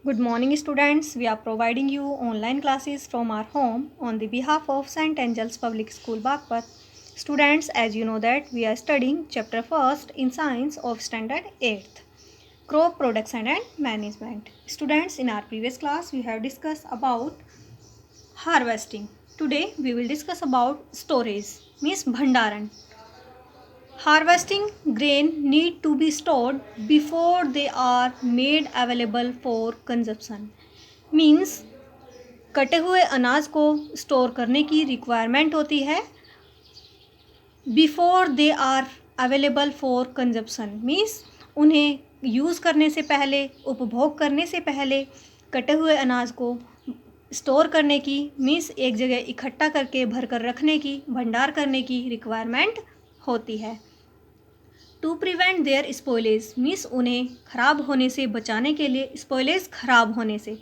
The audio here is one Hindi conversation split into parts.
Good morning, students. We are providing you online classes from our home on the behalf of St. Angel's Public School, Bagpat. Students, as you know that we are studying chapter first in science of standard 8th, crop production and management. Students, in our previous class, we have discussed about harvesting. Today, we will discuss about storage, means bhandaran. Harvesting grain need to be stored before they are made available for consumption. Means कटे हुए अनाज को स्टोर करने की रिक्वायरमेंट होती है before they are available for consumption. Means उन्हें यूज़ करने से पहले, उपभोग करने से पहले कटे हुए अनाज को स्टोर करने की, मीन्स एक जगह इकट्ठा करके भर कर रखने की, भंडार करने की रिक्वायरमेंट होती है। To prevent their spoilage, means उन्हें ख़राब होने से बचाने के लिए, स्पॉइलेज ख़राब होने से,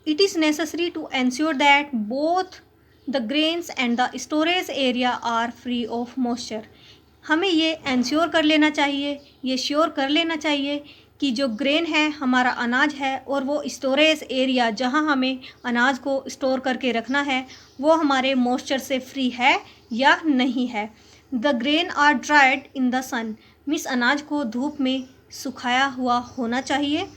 it is necessary to ensure that both the grains and the storage area are free of moisture। हमें ये एंश्योर कर लेना चाहिए, ये श्योर कर लेना चाहिए कि जो ग्रेन है, हमारा अनाज है, और वो स्टोरेज एरिया जहाँ हमें अनाज को स्टोर करके रखना है वो हमारे मॉइस्चर से फ्री है या नहीं है। The grain are dried in the sun, means अनाज को धूप में सुखाया हुआ होना चाहिए।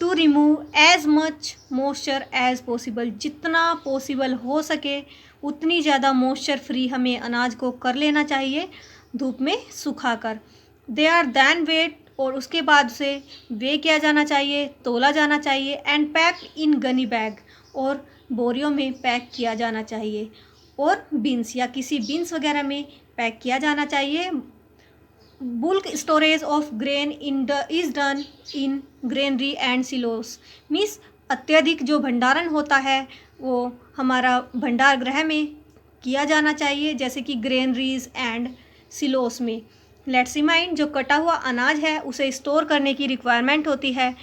To remove as much moisture as possible, जितना पॉसिबल हो सके उतनी ज़्यादा मॉइस्चर फ्री हमें अनाज को कर लेना चाहिए धूप में सुखा कर। दे आर दैन वेट, और उसके बाद उसे वे किया जाना चाहिए, तोला जाना चाहिए। And pack in gunny bag, और बोरियों में पैक किया जाना चाहिए, और बीन्स या किसी बीन्स वगैरह में पैक किया जाना चाहिए। Bulk storage of grain is done in granary and silos, means अत्यधिक जो भंडारण होता है वो हमारा भंडार गृह में किया जाना चाहिए, जैसे कि ग्रेनरीज एंड सिलोस में। लेट्स रिमाइंड, जो कटा हुआ अनाज है उसे स्टोर करने की रिक्वायरमेंट होती है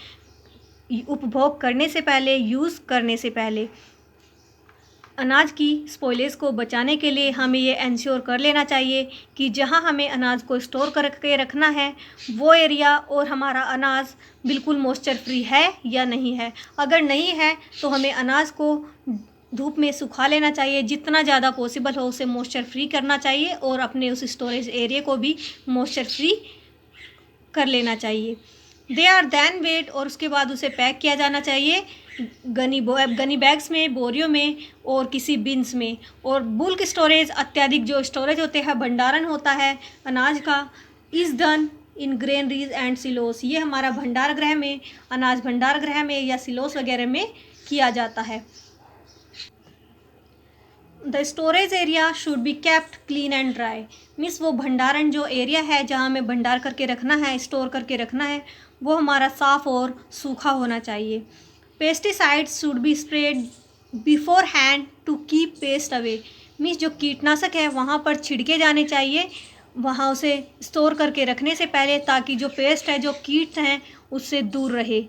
उपभोग करने से पहले, यूज़ करने से पहले। अनाज की स्पॉइलेज को बचाने के लिए हमें ये इंश्योर कर लेना चाहिए कि जहां हमें अनाज को स्टोर करके रखना है वो एरिया और हमारा अनाज बिल्कुल मॉइस्चर फ्री है या नहीं है। अगर नहीं है तो हमें अनाज को धूप में सुखा लेना चाहिए, जितना ज़्यादा पॉसिबल हो उसे मॉइस्चर फ्री करना चाहिए, और अपने उस स्टोरेज एरिया को भी मॉइस्चर फ्री कर लेना चाहिए। दे आर दैन वेट, और उसके बाद उसे पैक किया जाना चाहिए गनी बैग्स में, बोरियों में, और किसी बिन्स में। और बुल्क स्टोरेज, अत्यधिक जो स्टोरेज होते हैं, भंडारण होता है अनाज का, is done in granaries and silos, ये हमारा भंडार गृह में, अनाज भंडार गृह में या सिलोस वगैरह में किया जाता है। The storage area should be kept clean and dry, means वो भंडारण जो एरिया है जहाँ हमें भंडार करके रखना है, स्टोर करके रखना है, वो हमारा साफ़ और सूखा होना चाहिए। Pesticides should be spread beforehand to keep pest away, means जो कीटनाशक है वहाँ पर छिड़के जाने चाहिए वहाँ उसे स्टोर करके रखने से पहले, ताकि जो पेस्ट है, जो कीट हैं, उससे दूर रहे।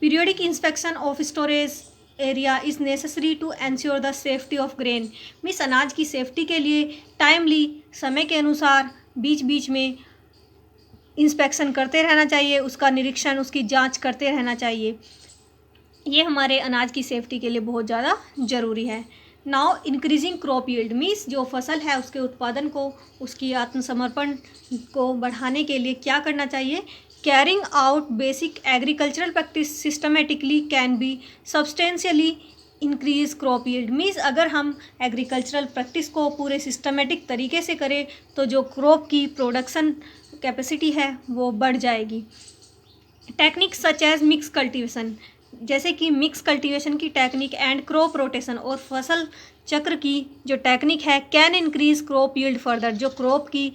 Periodic inspection of storage area is necessary to ensure the safety of grain, means अनाज की सेफ्टी के लिए टाइमली, समय के अनुसार बीच बीच में इंस्पेक्शन करते रहना चाहिए, उसका निरीक्षण, उसकी जांच करते रहना चाहिए। ये हमारे अनाज की सेफ्टी के लिए बहुत ज़्यादा ज़रूरी है। Now increasing crop yield, means जो फसल है उसके उत्पादन को, उसकी आत्मसमर्पण को बढ़ाने के लिए क्या करना चाहिए। Carrying out basic agricultural practice systematically can be substantially increase crop yield, means अगर हम एग्रीकल्चरल प्रैक्टिस को पूरे सिस्टमेटिक तरीके से करें तो जो क्रॉप की प्रोडक्शन कैपेसिटी है वो बढ़ जाएगी। Technique such as mix cultivation, जैसे कि मिक्स कल्टीवेशन की टेक्निक एंड क्रॉप रोटेशन, और फसल चक्र की जो टेक्निक है, can increase crop yield further, जो क्रॉप की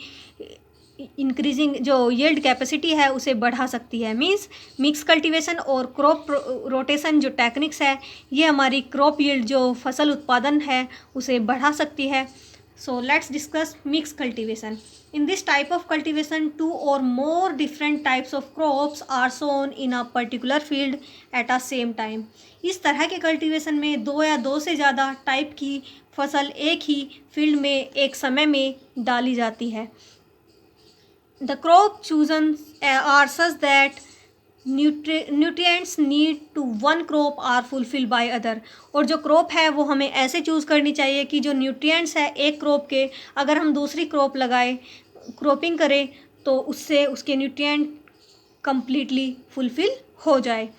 इंक्रीजिंग जो यील्ड कैपेसिटी है उसे बढ़ा सकती है। मींस मिक्स कल्टीवेशन और क्रॉप रोटेशन जो टेक्निक्स है ये हमारी क्रॉप यील्ड, जो फसल उत्पादन है, उसे बढ़ा सकती है। So let's discuss mix cultivation. In this type of cultivation, two or more different types of crops are sown in a particular field at a same time। इस तरह के कल्टीवेशन में दो या दो से ज़्यादा टाइप की फसल एक ही फील्ड में एक समय में डाली जाती है। The crop chosen are such that nutrients need to one crop are fulfil by other. और जो क्रॉप है वो हमें ऐसे चूज़ करनी चाहिए कि जो न्यूट्रिएंट्स है एक क्रॉप के, अगर हम दूसरी क्रॉप लगाए, क्रॉपिंग करें, तो उससे उसके न्यूट्रिएंट कंप्लीटली फुलफिल हो जाए।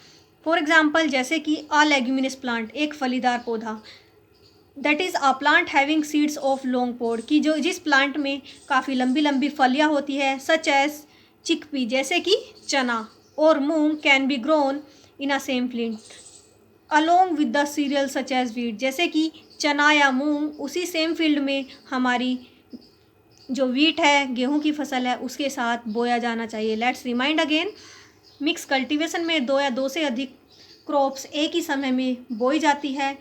फॉर एग्जांपल, जैसे कि अ लेग्यूमिनस प्लांट, एक फलीदार पौधा, that is a plant having seeds of long pod, की जो जिस प्लांट में काफ़ी लंबी लंबी फलियाँ होती है, सच एज चिकपी, जैसे कि चना, और मूंग can be grown in a same field along with the cereal such as wheat, जैसे कि चना या मूंग उसी सेम फील्ड में हमारी जो वीट है, गेहूं की फसल है, उसके साथ बोया जाना चाहिए। Let's remind again, mix cultivation में दो या दो से अधिक क्रॉप्स एक ही समय में बोई जाती है,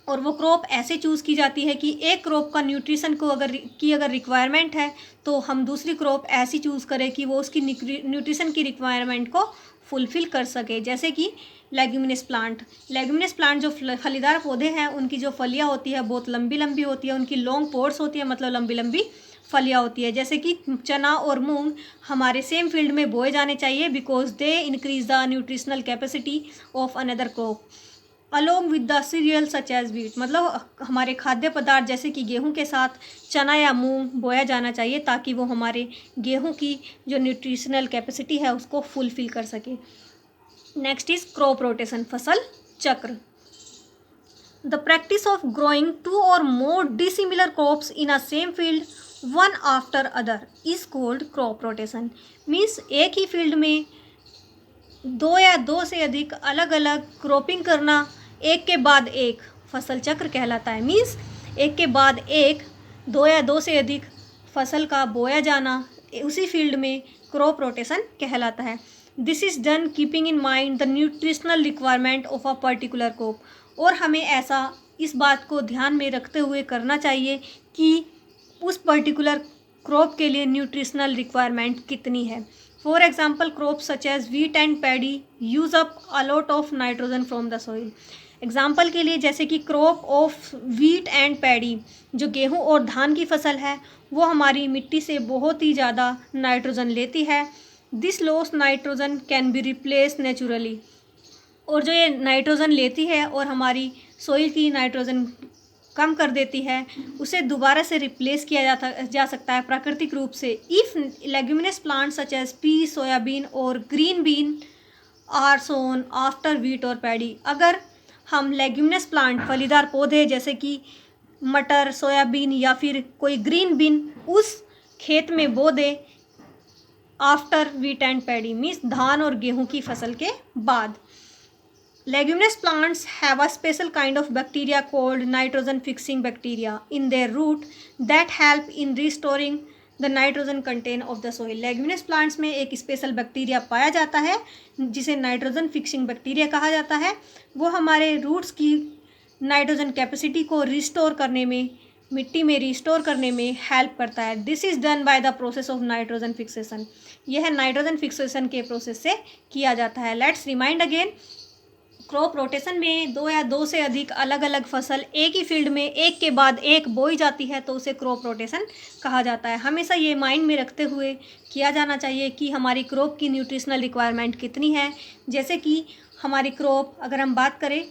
और वो क्रॉप ऐसे चूज़ की जाती है कि एक क्रॉप का न्यूट्रिशन को अगर रिक्वायरमेंट है, तो हम दूसरी क्रॉप ऐसी चूज़ करें कि वो उसकी न्यूट्रिशन की रिक्वायरमेंट को फुलफ़िल कर सके। जैसे कि लेग्यूमिनस प्लांट जो फलीदार पौधे हैं, उनकी जो फलियाँ होती है बहुत लंबी लंबी होती है, उनकी लॉन्ग पोड्स होती है, मतलब लंबी लंबी फलियाँ होती है। जैसे कि चना और मूंग हमारे सेम फील्ड में बोए जाने चाहिए, because they increase the nutritional capacity of another crop along with the cereal such as wheat, मतलब हमारे खाद्य पदार्थ जैसे कि गेहूं के साथ चना या मूंग बोया जाना चाहिए, ताकि वो हमारे गेहूं की जो न्यूट्रिशनल कैपेसिटी है उसको फुलफिल कर सके। नेक्स्ट इज क्रॉप रोटेशन, फसल चक्र। The practice of growing two or more dissimilar crops in a same field one after other is called crop rotation. Means एक ही फील्ड में दो या दो से अधिक अलग अलग क्रॉपिंग करना, एक के बाद एक, फसल चक्र कहलाता है। मीन्स एक के बाद एक दो या दो से अधिक फसल का बोया जाना उसी फील्ड में क्रॉप रोटेशन कहलाता है। This is done keeping in mind the nutritional requirement of a particular crop, और हमें ऐसा इस बात को ध्यान में रखते हुए करना चाहिए कि उस पर्टिकुलर क्रॉप के लिए न्यूट्रिशनल रिक्वायरमेंट कितनी है। For example, crops such as wheat and paddy use up a lot of nitrogen from the soil. Example के लिए, जैसे कि crop of wheat and paddy, जो गेहूं और धान की फसल है, वो हमारी मिट्टी से बहुत ही ज़्यादा नाइट्रोजन लेती है। This loss nitrogen can be replace naturally, और जो ये नाइट्रोजन लेती है और हमारी सोइल की नाइट्रोजन कम कर देती है, उसे दोबारा से रिप्लेस किया जा सकता है प्राकृतिक रूप से। If leguminous plant such as pea, soybean और green bean are sown after wheat और पैडी, अगर हम लेग्यूमिनस प्लांट, फलीदार पौधे जैसे कि मटर, सोयाबीन या फिर कोई ग्रीन बीन उस खेत में बो दे after wheat and paddy, means धान और गेहूं की फसल के बाद। Leguminous plants have a special kind of bacteria called nitrogen fixing bacteria in their root that help in restoring the nitrogen content of the soil. Leguminous plants में एक स्पेशल बैक्टीरिया पाया जाता है जिसे नाइट्रोजन फिक्सिंग बैक्टीरिया कहा जाता है। वो हमारे रूट्स की नाइट्रोजन कैपेसिटी को रिस्टोर करने में, मिट्टी में रिस्टोर करने में हेल्प करता है। This is done by the process of nitrogen fixation. यह नाइट्रोजन फिक्सेशन के प्रोसेस से किया जाता है। Let's remind again, crop rotation में दो या दो से अधिक अलग अलग फसल एक ही फील्ड में एक के बाद एक बोई जाती है, तो उसे क्रॉप रोटेशन कहा जाता है। हमेशा ये माइंड में रखते हुए किया जाना चाहिए कि हमारी क्रॉप की न्यूट्रिशनल रिक्वायरमेंट कितनी है। जैसे कि हमारी क्रॉप, अगर हम बात करें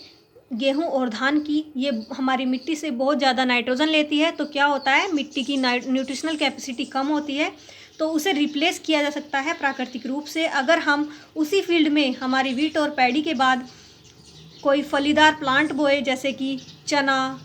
गेहूं और धान की, ये हमारी मिट्टी से बहुत ज़्यादा नाइट्रोजन लेती है, तो क्या होता है, मिट्टी की न्यूट्रिशनल कैपेसिटी कम होती है, तो उसे रिप्लेस किया जा सकता है प्राकृतिक रूप से, अगर हम उसी फील्ड में हमारी वीट और पैडी के बाद कोई फलीदार प्लांट बोए, जैसे कि चना,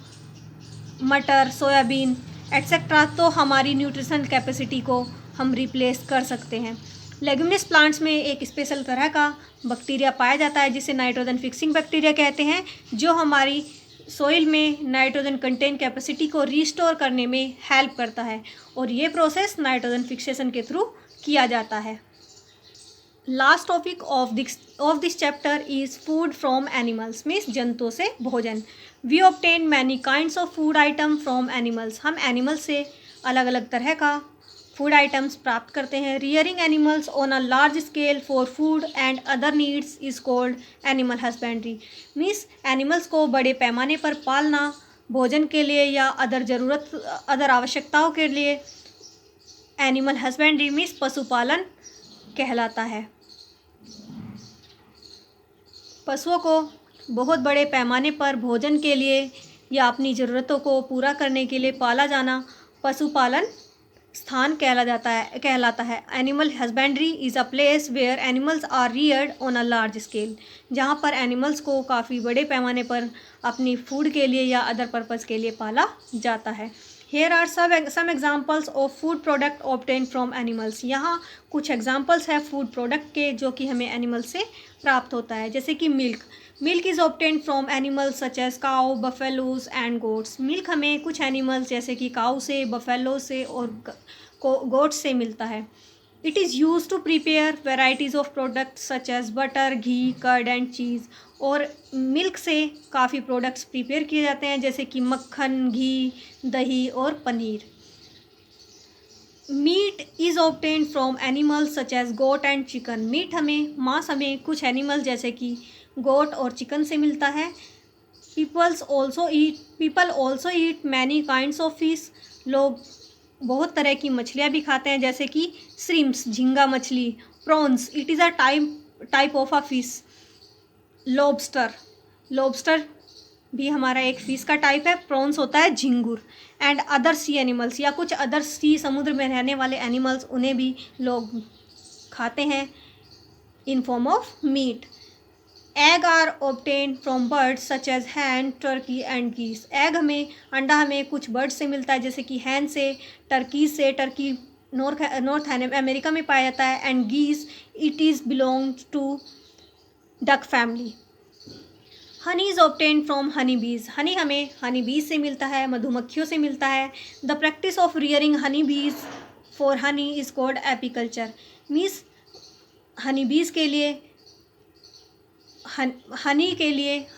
मटर, सोयाबीन एट्सेट्रा, तो हमारी न्यूट्रिशन कैपेसिटी को हम रिप्लेस कर सकते हैं। लेग्यूमिनस प्लांट्स में एक स्पेशल तरह का बैक्टीरिया पाया जाता है जिसे नाइट्रोजन फिक्सिंग बैक्टीरिया कहते हैं, जो हमारी सोइल में नाइट्रोजन कंटेंट कैपेसिटी को रिस्टोर करने में हेल्प करता है, और ये प्रोसेस नाइट्रोजन फिक्सेशन के थ्रू किया जाता है। Last topic of this chapter is food from animals, means जंतुओं से भोजन। We obtain many kinds of food item from animals, हम एनिमल्स से अलग अलग तरह का फूड आइटम्स प्राप्त करते हैं। Rearing animals on a large scale for food and other needs is called animal husbandry, means animals को बड़े पैमाने पर पालना भोजन के लिए या अदर आवश्यकताओं के लिए एनिमल हस्बेंड्री मीन्स पशुपालन कहलाता है। पशुओं को बहुत बड़े पैमाने पर भोजन के लिए या अपनी ज़रूरतों को पूरा करने के लिए पाला जाना पशुपालन स्थान कहलाता है। Animal husbandry is a place where animals are reared on a large scale, जहाँ पर एनिमल्स को काफ़ी बड़े पैमाने पर अपनी फूड के लिए या अदर पर्पज़ के लिए पाला जाता है। Here are some examples of food product obtain from animals. यहाँ कुछ एग्जाम्पल्स है फूड प्रोडक्ट के जो कि हमें एनिमल से प्राप्त होता है, जैसे कि milk. Milk is obtain from animals such as cow, buffaloes and goats. Milk हमें कुछ एनिमल्स जैसे कि काउ से, बफेलो से और गोट्स से मिलता है। It is use to prepare varieties of products such as butter, ghee, curd and cheese. और मिल्क से काफ़ी प्रोडक्ट्स प्रिपेयर किए जाते हैं जैसे कि मक्खन, घी, दही और पनीर। Meat is obtain from animals such as goat and chicken. मांस हमें कुछ एनिमल जैसे कि गोट और चिकन से मिलता है। People also eat many kinds of fish. लोग बहुत तरह की मछलियाँ भी खाते हैं जैसे कि श्रिम्प्स, झींगा मछली, prawns, it is a type of a fish. Lobster भी हमारा एक फिश का टाइप है। प्रॉन्स होता है झिंगुर। एंड अदर सी एनिमल्स या कुछ अदर सी समुद्र में रहने वाले एनिमल्स, उन्हें भी लोग खाते हैं in form of meat. Egg are obtain from birds such as hen, turkey and geese. अंडा हमें कुछ बर्ड से मिलता है जैसे कि हैन से, टर्की से। टर्की नॉर्थ अमेरिका में पाया जाता है। And geese it is belongs to duck family. Honey is obtain from honey bee. Honey हमें हनी बीज से मिलता है, मधुमक्खियों से मिलता है। The practice of rearing honey bees for honey is called apiculture. Means honey bees के लिए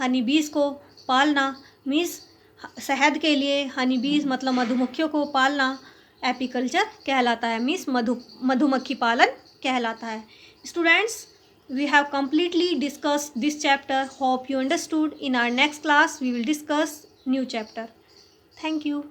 हनी बीज को पालना, मीन्स शहद के लिए हनी बीज मतलब मधुमक्खियों को पालना एपीकल्चर कहलाता है, मीन्स मधुमक्खी पालन कहलाता है। Students, we have completely discussed this chapter. Hope you understood. In our next class we will discuss new chapter. Thank you.